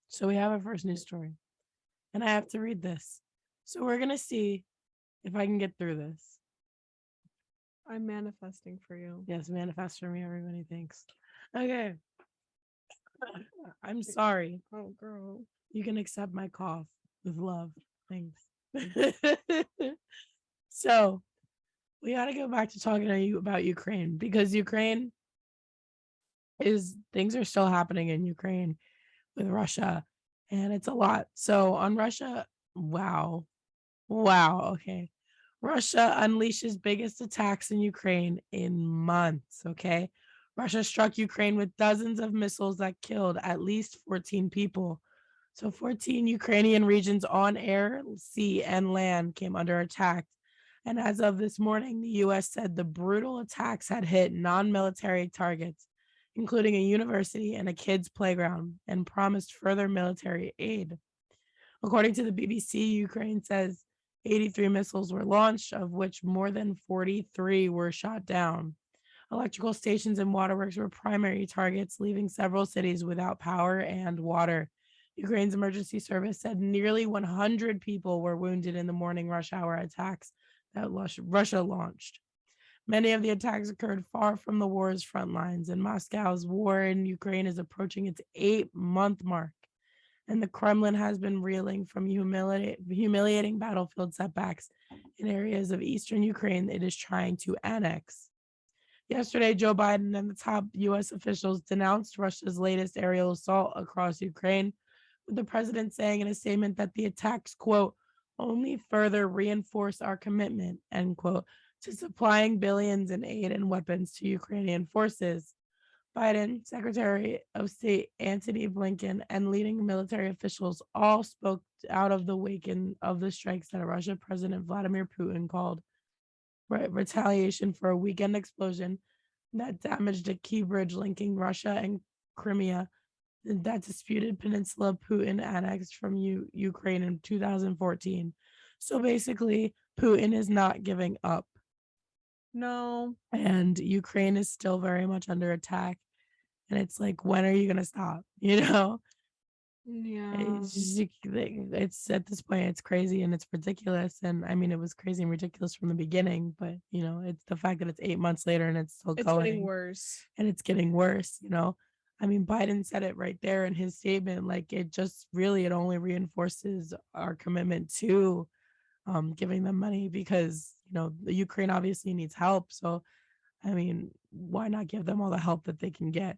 So we have our first news story, and I have to read this. So we're gonna see if I can get through this. I'm manifesting for you. Yes, manifest for me, everybody. Thanks. Okay. I'm sorry. Oh, girl. You can accept my cough with love. Thanks. So we got to go back to talking to you about Ukraine, because Ukraine is things are still happening in Ukraine with Russia, and it's a lot. So on Russia, wow. Wow. Okay. Russia unleashes biggest attacks in Ukraine in months. Okay. Russia struck Ukraine with dozens of missiles that killed at least 14 people. So 14 Ukrainian regions on air, sea, and land came under attack. And as of this morning, the US said the brutal attacks had hit non military targets, including a university and a kids' playground, and promised further military aid. According to the BBC, Ukraine says 83 missiles were launched, of which more than 43 were shot down. Electrical stations and waterworks were primary targets, leaving several cities without power and water. Ukraine's emergency service said nearly 100 people were wounded in the morning rush hour attacks that Russia launched. Many of the attacks occurred far from the war's front lines, and Moscow's war in Ukraine is approaching its 8-month mark. And the Kremlin has been reeling from humiliating battlefield setbacks in areas of eastern Ukraine it is trying to annex. Yesterday, Joe Biden and the top U.S. officials denounced Russia's latest aerial assault across Ukraine, with the president saying in a statement that the attacks, quote, only further reinforce our commitment, end quote, to supplying billions in aid and weapons to Ukrainian forces. Biden, Secretary of State Antony Blinken, and leading military officials all spoke out of the wake of the strikes that Russian President Vladimir Putin called retaliation for a weekend explosion that damaged a key bridge linking Russia and Crimea, that disputed peninsula Putin annexed from Ukraine in 2014. So basically, Putin is not giving up. No. And Ukraine is still very much under attack. And it's like, when are you going to stop? You know? Yeah. It's at this point, it's crazy and it's ridiculous. And I mean, it was crazy and ridiculous from the beginning, but you know, it's the fact that it's 8 months later and it's still going. Getting worse. And it's getting worse, you know. I mean, Biden said it right there in his statement. Like, it just really, it only reinforces our commitment to giving them money, because, you know, the Ukraine obviously needs help. So, I mean, why not give them all the help that they can get?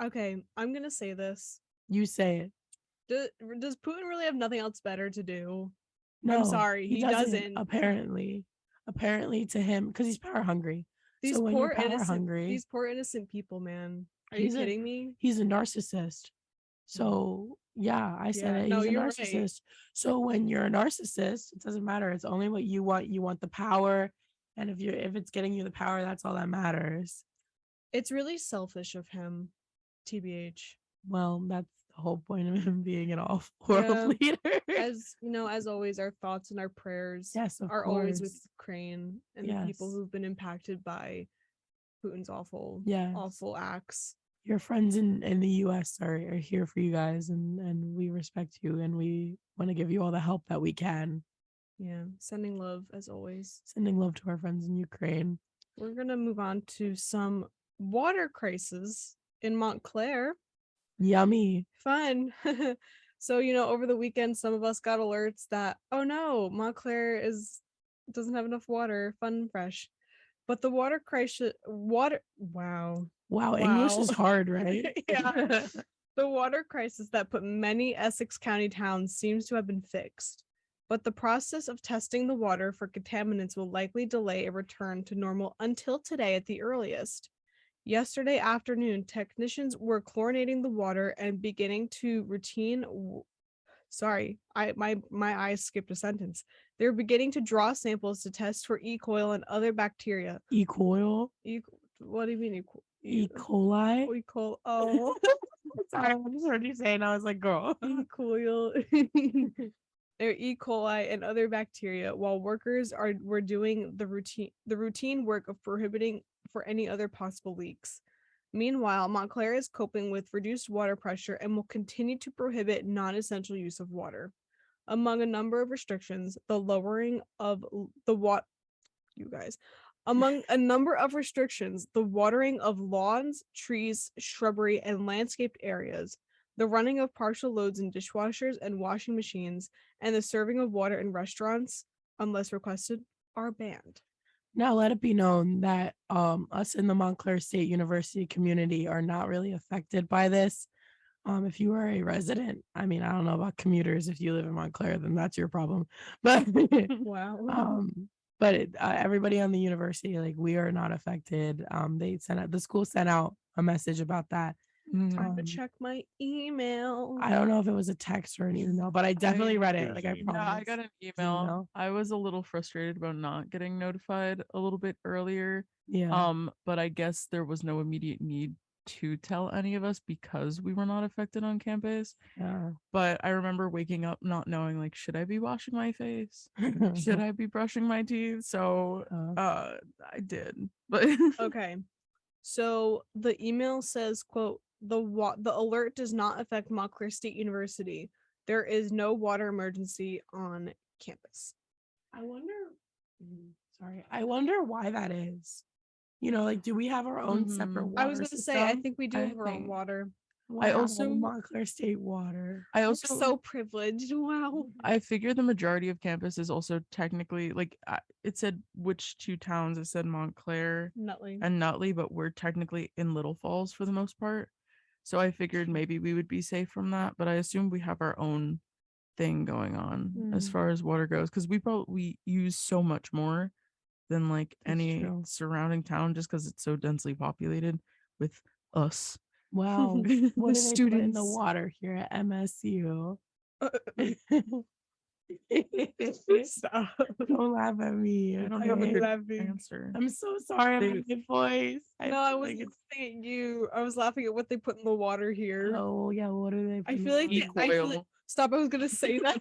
Okay, I'm gonna say this. You say it. Does Putin really have nothing else better to do? No, I'm sorry, he doesn't. Apparently to him, because he's power hungry. These so when poor you're power innocent, hungry, these poor innocent people, man. Are you kidding me? He's a narcissist. So yeah, I said it. No, he's a you're narcissist. right. So when you're a narcissist, it doesn't matter. It's only what you want. You want the power, and if it's getting you the power, that's all that matters. It's really selfish of him, TBH. Well, that's the whole point of him being an awful world leader. As you know, as always, our thoughts and our prayers are always with Ukraine and the people who've been impacted by Putin's awful acts. Your friends in the US are here for you guys, and we respect you, and we want to give you all the help that we can. Yeah, sending love as always. Sending love to our friends in Ukraine. We're going to move on to some water crisis in Montclair. Yummy. Fun. So, you know, over the weekend, some of us got alerts that, oh no, Montclair doesn't have enough water, fun and fresh. But the water crisis, wow, English is hard, right? Yeah. The water crisis that put many Essex County towns seems to have been fixed. But the process of testing the water for contaminants will likely delay a return to normal until today at the earliest. Yesterday afternoon, technicians were chlorinating the water and beginning to my eyes skipped a sentence. They're beginning to draw samples to test for E. coli and other bacteria. E. coli? What do you mean E. coli? E. coli. Oh. Sorry, I just heard you say it and I was like, girl. E. coli. They're E. coli and other bacteria, while workers were doing the routine work of prohibiting for any other possible leaks. Meanwhile, Montclair is coping with reduced water pressure and will continue to prohibit non-essential use of water. Among a number of restrictions, the lowering of the among a number of restrictions, the watering of lawns, trees, shrubbery, and landscaped areas, the running of partial loads in dishwashers and washing machines, and the serving of water in restaurants, unless requested, are banned. Now let it be known that us in the Montclair State University community are not really affected by this. If you are a resident, I mean, I don't know about commuters. If you live in Montclair, then that's your problem. But wow. But everybody on the university, like, we are not affected. The school sent out a message about that. Time to check my email. I don't know if it was a text or an email, but I definitely read it. Like, I promise. Yeah, I got an email. I was a little frustrated about not getting notified a little bit earlier. Yeah. But I guess there was no immediate need to tell any of us because we were not affected on campus. Yeah. But I remember waking up not knowing, like, should I be washing my face? Should I be brushing my teeth? So I did. But okay. So the email says, quote, the alert does not affect Montclair State University. There is no water emergency on campus. I wonder why that is. You know, like, do we have our own separate water? I was going to say, I think we do have our own water. Wow, I also Montclair State water. I also so privileged. Wow. I figure the majority of campus is also technically, like, it said which two towns. It said Montclair and Nutley, but we're technically in Little Falls for the most part. So I figured maybe we would be safe from that, but I assume we have our own thing going on as far as water goes, because we use so much more than like any surrounding town just because it's so densely populated with us. Wow. What do they put in the water here at MSU? Stop. Don't laugh at me. I don't know the answer. I'm so sorry about my voice. I wasn't laughing at you. I was laughing at what they put in the water here. Oh yeah, what do they put? I feel like stop, I was gonna say that.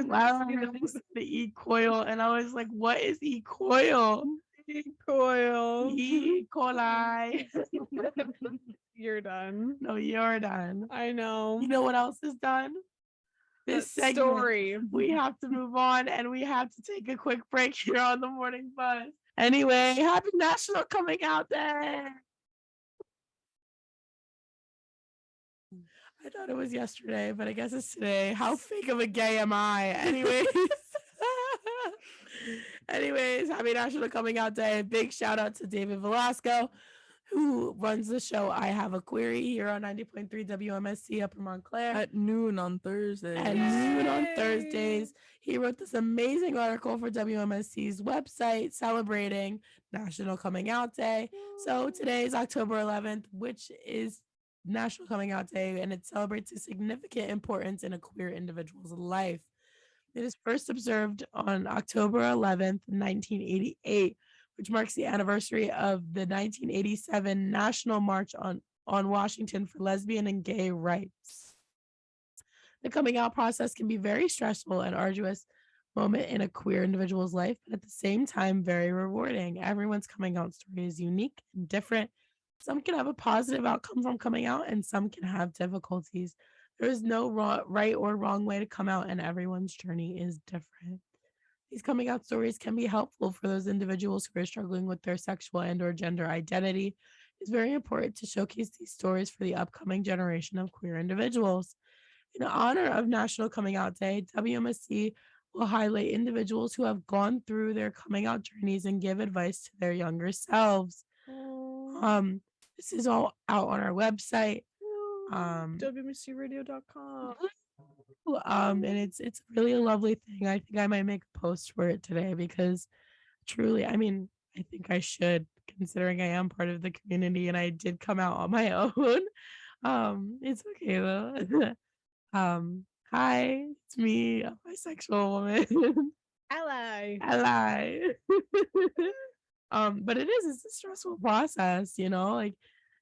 Lara the E-coil, and I was like, what is E-coil? E-coil. E. coli. You're done. No, you're done. I know. You know what else is done? This story. We have to move on, and we have to take a quick break here on the Morning Buzz. Anyway, happy National Coming Out Day. I thought it was yesterday, but I guess it's today. How fake of a gay am I? Anyways, happy National Coming Out Day. Big shout out to David Velasco, who runs the show I Have a Query here on 90.3 WMSC Upper Montclair. At noon on Thursdays. He wrote this amazing article for WMSC's website celebrating National Coming Out Day. So today is October 11th, which is National Coming Out Day, and it celebrates a significant importance in a queer individual's life. It is first observed on October 11th, 1988, which marks the anniversary of the 1987 National March on Washington for lesbian and gay rights. The coming out process can be very stressful and arduous moment in a queer individual's life, but at the same time, very rewarding. Everyone's coming out story is unique and different. Some can have a positive outcome from coming out, and some can have difficulties. There is no right or wrong way to come out, and everyone's journey is different. These coming out stories can be helpful for those individuals who are struggling with their sexual and or gender identity. It's very important to showcase these stories for the upcoming generation of queer individuals. In honor of National Coming Out Day, WMSC will highlight individuals who have gone through their coming out journeys and give advice to their younger selves. This is all out on our website. WMSCradio.com. And it's really a lovely thing. I think I might make a post for it today because truly, I mean, I think I should, considering I am part of the community and I did come out on my own. It's okay though. Hi, it's me, a bisexual woman. Ally. But it's a stressful process, you know, like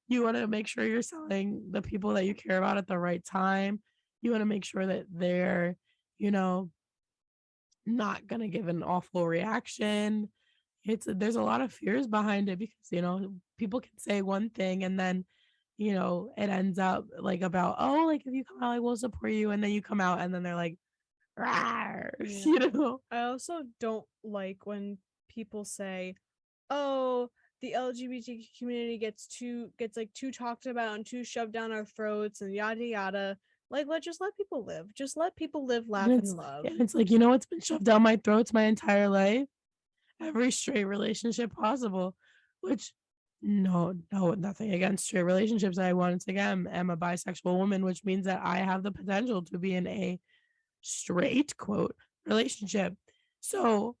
you want to make sure you're selling the people that you care about at the right time. You want to make sure that they're, you know, not going to give an awful reaction. there's a lot of fears behind it because, people can say one thing and then, it ends up like about, oh, like if you come out, like we'll support you. And then you come out and then they're like, rawr, I also don't like when people say, oh, the LGBT community gets too talked about and too shoved down our throats and yada yada. Like, just let people live. Just let people live, laugh, and love. And it's like, what's been shoved down my throats my entire life? Every straight relationship possible, which no, nothing against straight relationships. I once again am a bisexual woman, which means that I have the potential to be in a straight quote relationship. So,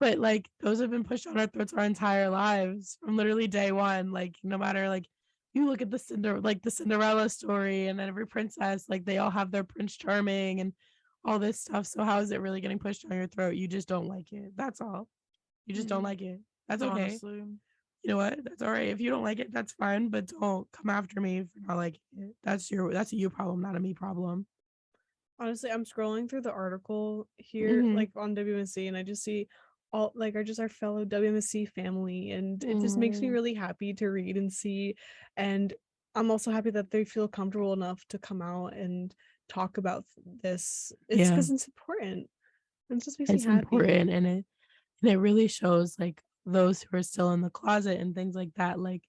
but like those have been pushed on our throats our entire lives from literally day one. Like no matter, like you look at the Cinderella story, and then every princess, like they all have their Prince Charming and all this stuff. So how is it really getting pushed on your throat? You just don't like it. That's all. You just don't like it. That's okay. Honestly. You know what? That's all right. If you don't like it, that's fine. But don't come after me for not liking it. That's a you problem, not a me problem. Honestly, I'm scrolling through the article here, like on WMSC, and I just see all our fellow WMSC family, and it just makes me really happy to read and see. And I'm also happy that they feel comfortable enough to come out and talk about this. It's because it's important. It just makes me happy. It's important, and it really shows like those who are still in the closet and things like that. Like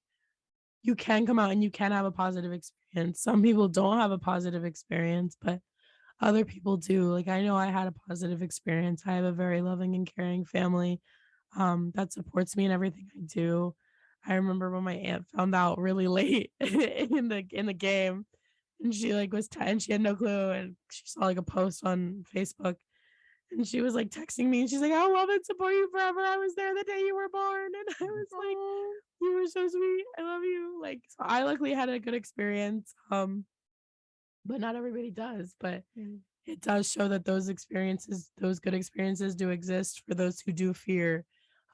you can come out and you can have a positive experience. Some people don't have a positive experience, but other people do. Like I know I had a positive experience. I have a very loving and caring family that supports me in everything I do. I remember when my aunt found out really late in the game, and she like was 10, she had no clue, and she saw like a post on Facebook, and she was like texting me, and she's like, "I'll love and support you forever. I was there the day you were born," and I was like, "You were so sweet. I love you." Like, so I luckily had a good experience. But not everybody does. But it does show that those good experiences do exist for those who do fear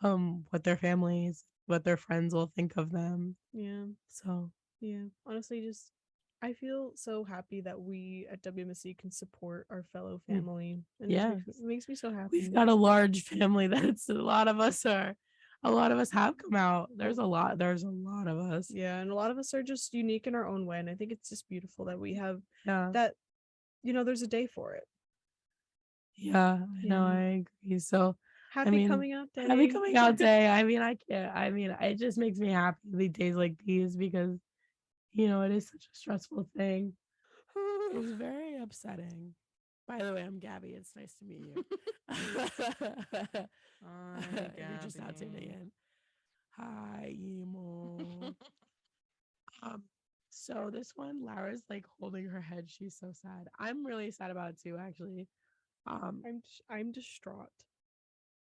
what their families, what their friends will think of them. Yeah. So yeah, honestly, just I feel so happy that we at WMSC can support our fellow family. And it makes me so happy. We've got a large family. That's a lot of us have come out. There's a lot of us. Yeah, and a lot of us are just unique in our own way. And I think it's just beautiful that we have that, there's a day for it. Yeah, I know, I agree. So happy coming out day. Happy coming out day. I mean, I can't. I mean, it just makes me happy these days like these because it is such a stressful thing. It's very upsetting. By the way, I'm Gabi. It's nice to meet you. If you're just not tuning in. Hi, emo. So this one, Lara's like holding her head. She's so sad. I'm really sad about it too, actually. I'm distraught.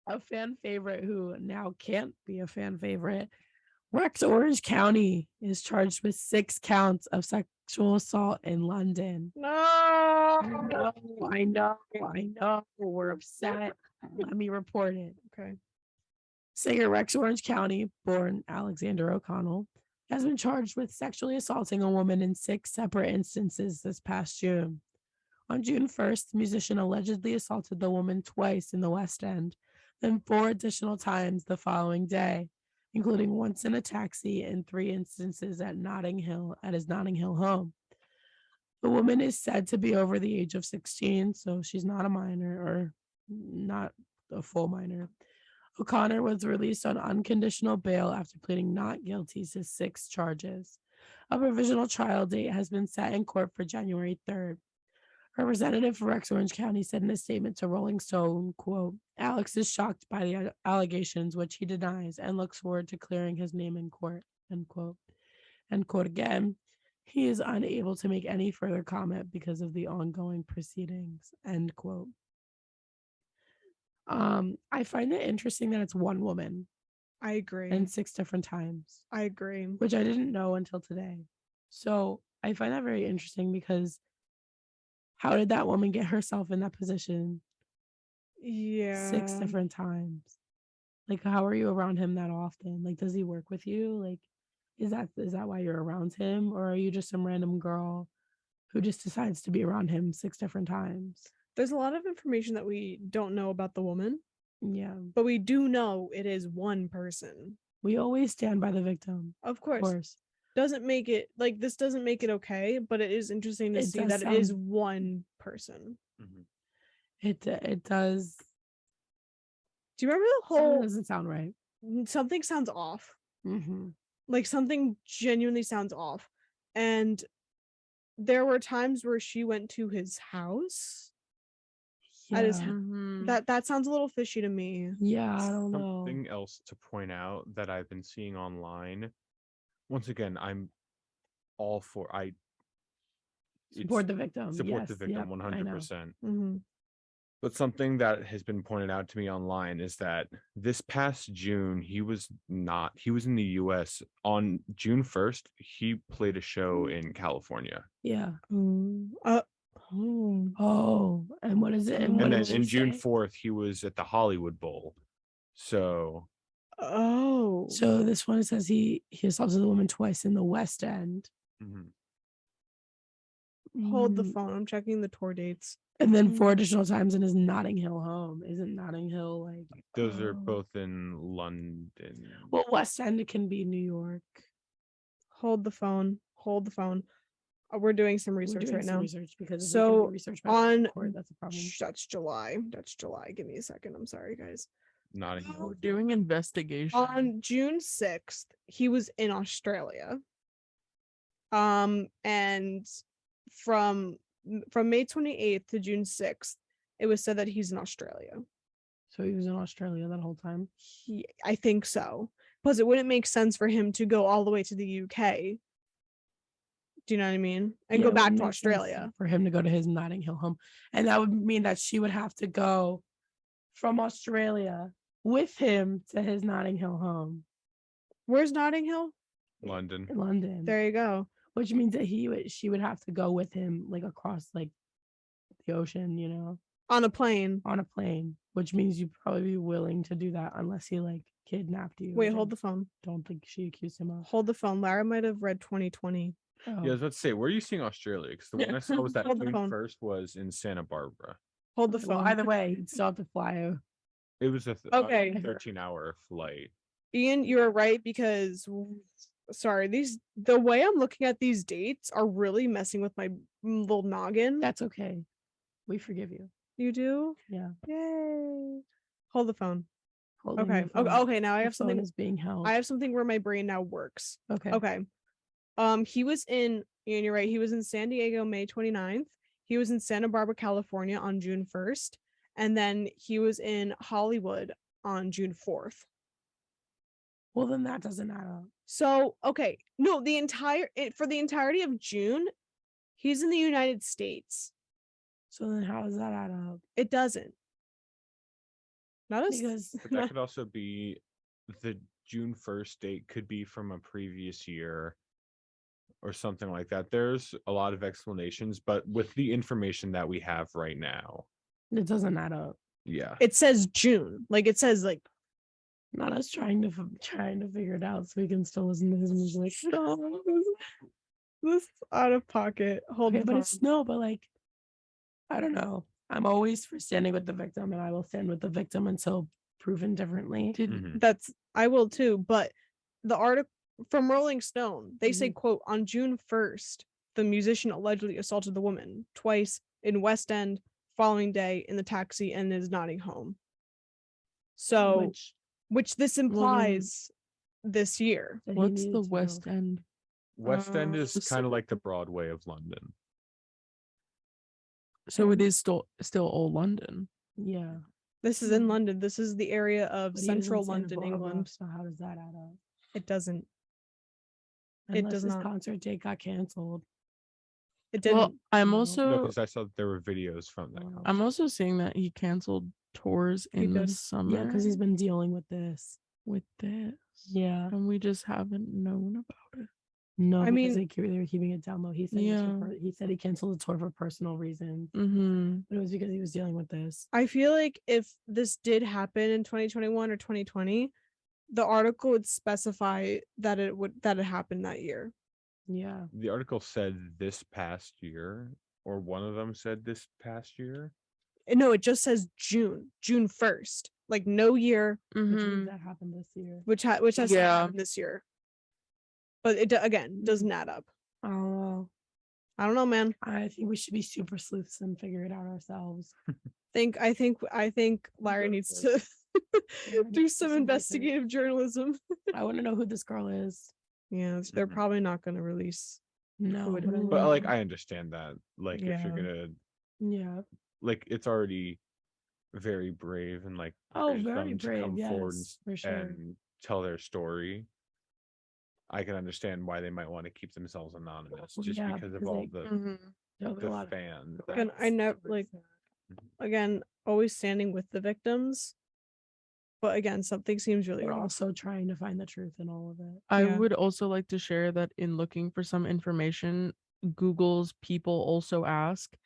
A fan favorite who now can't be a fan favorite. Rex Orange County is charged with 6 counts of sexual assault in London. No, I know. We're upset. Let me report it. Okay. Singer Rex Orange County, born Alexander O'Connell, has been charged with sexually assaulting a woman in 6 separate instances this past June. On June 1st, the musician allegedly assaulted the woman twice in the West End, then 4 additional times the following day, including once in a taxi and 3 instances at his Notting Hill home. The woman is said to be over the age of 16, so she's not a minor or not a full minor. O'Connor was released on unconditional bail after pleading not guilty to 6 charges. A provisional trial date has been set in court for January 3rd. Representative for Rex Orange County said in a statement to Rolling Stone, quote, "Alex is shocked by the allegations, which he denies, and looks forward to clearing his name in court," end quote. End quote again. He is unable to make any further comment because of the ongoing proceedings, end quote. I find it interesting that it's one woman. I agree. And 6 different times. I agree. Which I didn't know until today. So I find that very interesting because how did that woman get herself in that position? Yeah. 6 different times. Like, how are you around him that often? Like, does he work with you? Like, is that why you're around him? Or are you just some random girl who just decides to be around him 6 different times? There's a lot of information that we don't know about the woman. Yeah. But we do know it is one person. We always stand by the victim. Of course. Doesn't make it like this doesn't make it okay, but it is interesting to see that it is one person. It does. Do you remember the whole? Doesn't sound right. Something sounds off. Like something genuinely sounds off, and there were times where she went to his house. At his that sounds a little fishy to me. Yeah, I don't know. Something else to point out that I've been seeing online. Once again, I'm all for support the victim. Support the victim 100%. But something that has been pointed out to me online is that this past June, he was in the US. On June 1st, he played a show in California. Yeah. And what is it? And then in June 4th, he was at the Hollywood Bowl. So this one says he assaulted the woman twice in the West End. Hold the phone. I'm checking the tour dates. And then 4 additional times in his Notting Hill home. Isn't Notting Hill like those are both in London? Well, West End can be New York. Hold the phone. We're doing some research right now. Because on that's a problem. That's July. Give me a second. I'm sorry, guys. Notting Hill. We're doing investigation. On June 6th, he was in Australia. And from May 28th to June 6th, it was said that he's in Australia. So he was in Australia that whole time? I think so. Plus, it wouldn't make sense for him to go all the way to the UK. Do you know what I mean? And go back to Australia. For him to go to his Notting Hill home. And that would mean that she would have to go from Australia with him to his Notting Hill home. Where's Notting Hill? London. London. There you go. Which means that she would have to go with him like across like the ocean, you know, on a plane, which means you'd probably be willing to do that unless he like kidnapped you. Wait, hold the phone. Don't think she accused him of. Hold the phone. Lara might have read 2020. Yeah, I was about to say, where are you seeing Australia? Because the one I saw was that June 1st was in Santa Barbara. Hold the phone. Well, either way, you'd still have to fly. It was a 13-hour flight. Ian, you are right because the way I'm looking at these dates are really messing with my little noggin. That's okay. We forgive you. You do? Yeah. Yay. Hold the phone. Okay. Okay. Now I have something is being held. I have something where my brain now works. Okay. He was in, and you're right, he was in San Diego May 29th. He was in Santa Barbara, California on June 1st. And then he was in Hollywood on June 4th. Well, then that doesn't add up. So, okay. No, for the entirety of June, he's in the United States. So then how does that add up? It doesn't. But that could also be the June 1st date could be from a previous year or something like that. There's a lot of explanations, but with the information that we have right now, it doesn't add up. Yeah. It says June. Like it says like not us trying to figure it out so we can still listen to his music. No, this is out of pocket. Hold on. But like I don't know. I'm always for standing with the victim, and I will stand with the victim until proven differently. I will too. But the article from Rolling Stone, they say, quote, on June 1st, the musician allegedly assaulted the woman twice in West End, following day in the taxi and is nodding home. So, which this implies this year. What's the West End? West End is kind of like the Broadway of London. So it is still old London. Yeah. This is in London. This is the area of central London, England. So how does that add up? It doesn't. Unless this concert date got canceled. It didn't. Well, I'm also because I saw there were videos from that. I'm also seeing that he canceled tours in the summer. Yeah, because he's been dealing with this. Yeah. And we just haven't known about it. No, I mean, they were keeping it down low. He said he canceled the tour for personal reasons. But it was because he was dealing with this. I feel like if this did happen in 2021 or 2020, the article would specify that it happened that year. Yeah. The article said this past year, or one of them said this past year. No, it just says June 1st. like no year, that happened this year, which has happened this year, but it again doesn't add up. Oh, I don't know, man. I think we should be super sleuths and figure it out ourselves. I think Lara needs to do some investigative journalism. I want to know who this girl is. Yeah, they're probably not going to release. No, but like I understand that. Like if you're gonna, like it's already very brave and like very brave, come forward for sure. and tell their story. I can understand why they might want to keep themselves anonymous just because of all the fans. And I know, like, again, always standing with the victims. But again, something seems really wrong. Also trying to find the truth in all of it. I would also like to share that in looking for some information, Google's people also ask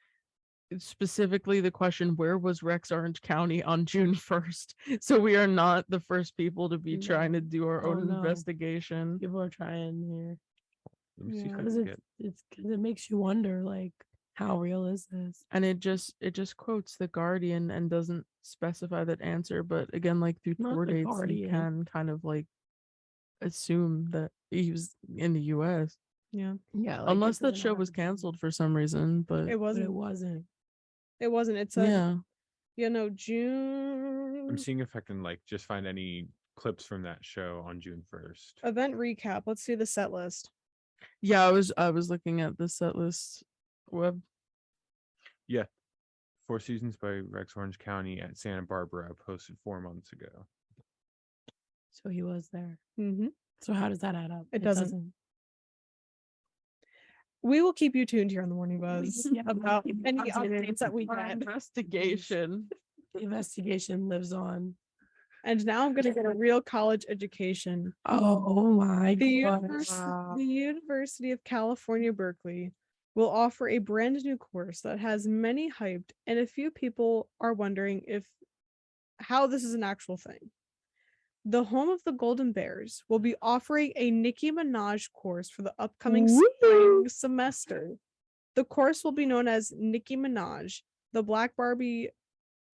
specifically the question, where was Rex Orange County on June 1st? So we are not the first people to be trying to do our own investigation. People are trying here. Let me see if I can get it's because it makes you wonder, like, how real is this? And it just quotes the Guardian and doesn't specify that answer, but again, like through tour dates, you can kind of like assume that he was in the US. Yeah. Like unless that show was canceled for some reason, but it wasn't. It's June. I'm seeing if I can like just find any clips from that show on June 1st. Event recap. Let's see the set list. Yeah, I was looking at the set list web. Yeah. 4 Seasons by Rex Orange County at Santa Barbara, posted 4 months ago. So he was there. Mm-hmm. So how does that add up? It doesn't. We will keep you tuned here on the Morning Buzz about any updates that we get. Investigation. The investigation lives on. And now I'm going to get a real college education. Oh my God. The University of California, Berkeley will offer a brand new course that has many hyped, and a few people are wondering how this is an actual thing. The home of the Golden Bears will be offering a Nicki Minaj course for the upcoming spring semester. The course will be known as Nicki Minaj, the Black Barbie.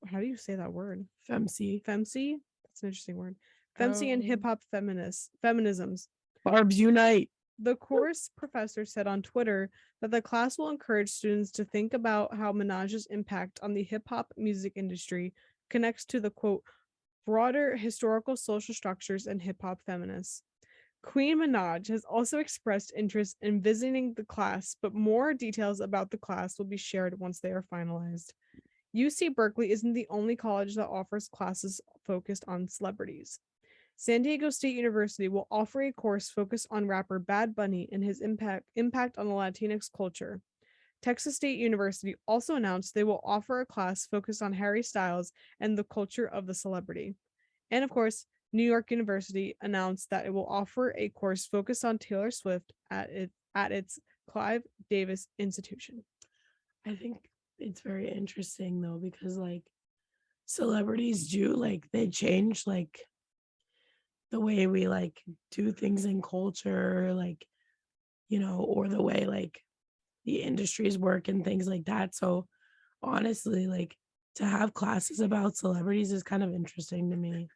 How do you say that word? Femc. That's an interesting word. Femc and hip hop feminisms. Barbs unite. The course professor said on Twitter that the class will encourage students to think about how Minaj's impact on the hip hop music industry connects to the quote broader historical social structures and hip hop feminists. Queen Minaj has also expressed interest in visiting the class, but more details about the class will be shared once they are finalized. UC Berkeley isn't the only college that offers classes focused on celebrities. San Diego State University will offer a course focused on rapper Bad Bunny and his impact on the Latinx culture. Texas State University also announced they will offer a class focused on Harry Styles and the culture of the celebrity. And of course, New York University announced that it will offer a course focused on Taylor Swift at its Clive Davis Institution. I think it's very interesting though, because like celebrities do, like, they change like the way we like do things in culture, like, or the way like the industries work and things like that. So honestly, like, to have classes about celebrities is kind of interesting to me,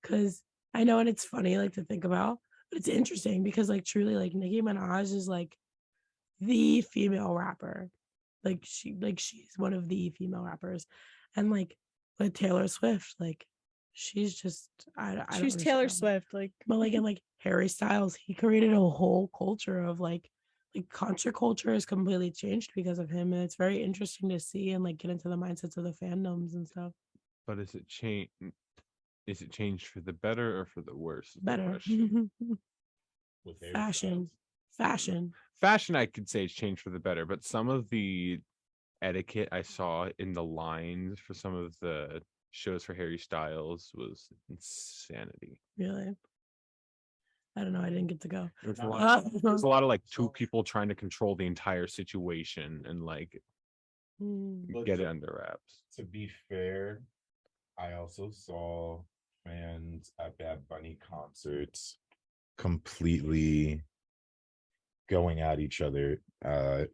because I know, and it's funny like to think about, but it's interesting because like truly, like, Nicki Minaj is like the female rapper. Like she's one of the female rappers, and like with Taylor Swift, like she's just she's Taylor Swift, like, but like, and like Harry Styles, he created a whole culture of like concert culture has completely changed because of him, and it's very interesting to see and like get into the mindsets of the fandoms and stuff. But is it changed for the better or for the worse? Better. With Fashion, I could say it's changed for the better, but some of the etiquette I saw in the lines for some of the shows for Harry Styles was insanity. Really? I don't know. I didn't get to go. There's a lot of like two people trying to control the entire situation and like get it under wraps. To be fair, I also saw fans at Bad Bunny concerts completely going at each other,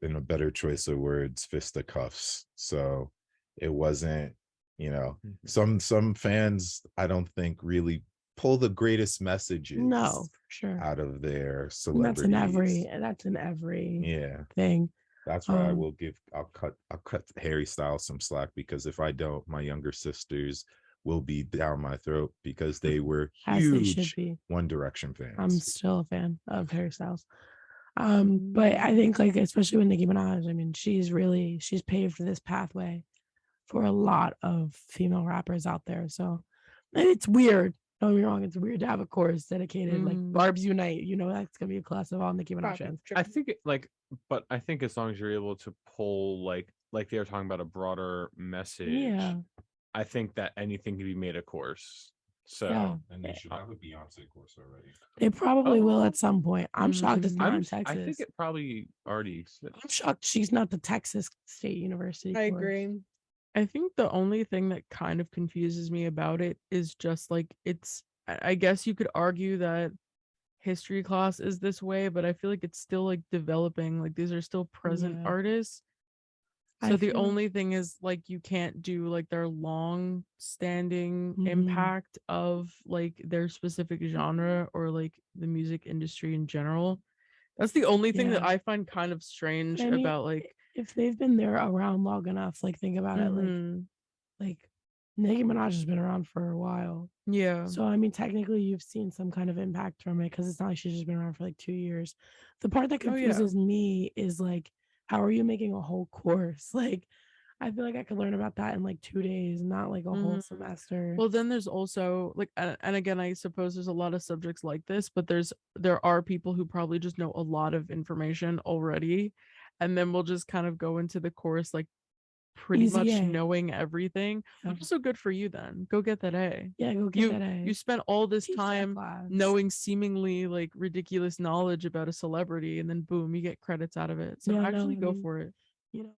in a better choice of words, fisticuffs. So it wasn't You know, some fans I don't think really pull the greatest messages out of their celebrities. That's in every yeah thing. That's why I'll cut Harry Styles some slack, because if I don't, my younger sisters will be down my throat because they were huge One Direction fans. I'm still a fan of Harry Styles. But I think, like, especially with Nicki Minaj, I mean, she's paved this pathway for a lot of female rappers out there. So, and it's weird. Don't get me wrong, it's weird to have a chorus dedicated like Barb's Unite. You know, that's gonna be a class of all Nicki Minaj fans. I think but I think as long as you're able to pull like they were talking about a broader message, I think that anything can be made a course. So and they should have a Beyonce course already. They probably will at some point. I'm shocked it's not in Texas. I think it probably already exists. I'm shocked she's not the Texas State University course. I agree. I think the only thing that kind of confuses me about it is just like I guess you could argue that history class is this way, but I feel like it's still like developing. Like these are still present artists. So the only thing is like you can't do like their long standing impact of like their specific genre or like the music industry in general. That's the only thing that I find kind of strange about like if they've been there around long enough, like think about it, like Nicki Minaj has been around for a while. Yeah. So I mean, technically, you've seen some kind of impact from it because it's not like she's just been around for like 2 years. The part that confuses me is like, how are you making a whole course? Like, I feel like I could learn about that in like 2 days, not like a whole semester. Well, then there's also like, and again, I suppose there's a lot of subjects like this, but there are people who probably just know a lot of information already, and then we'll just kind of go into the course like pretty much knowing everything. Also good for you then. Go get that A. Yeah, go get that A. You spent all this time knowing seemingly like ridiculous knowledge about a celebrity, and then boom, you get credits out of it. So actually go for it. You know,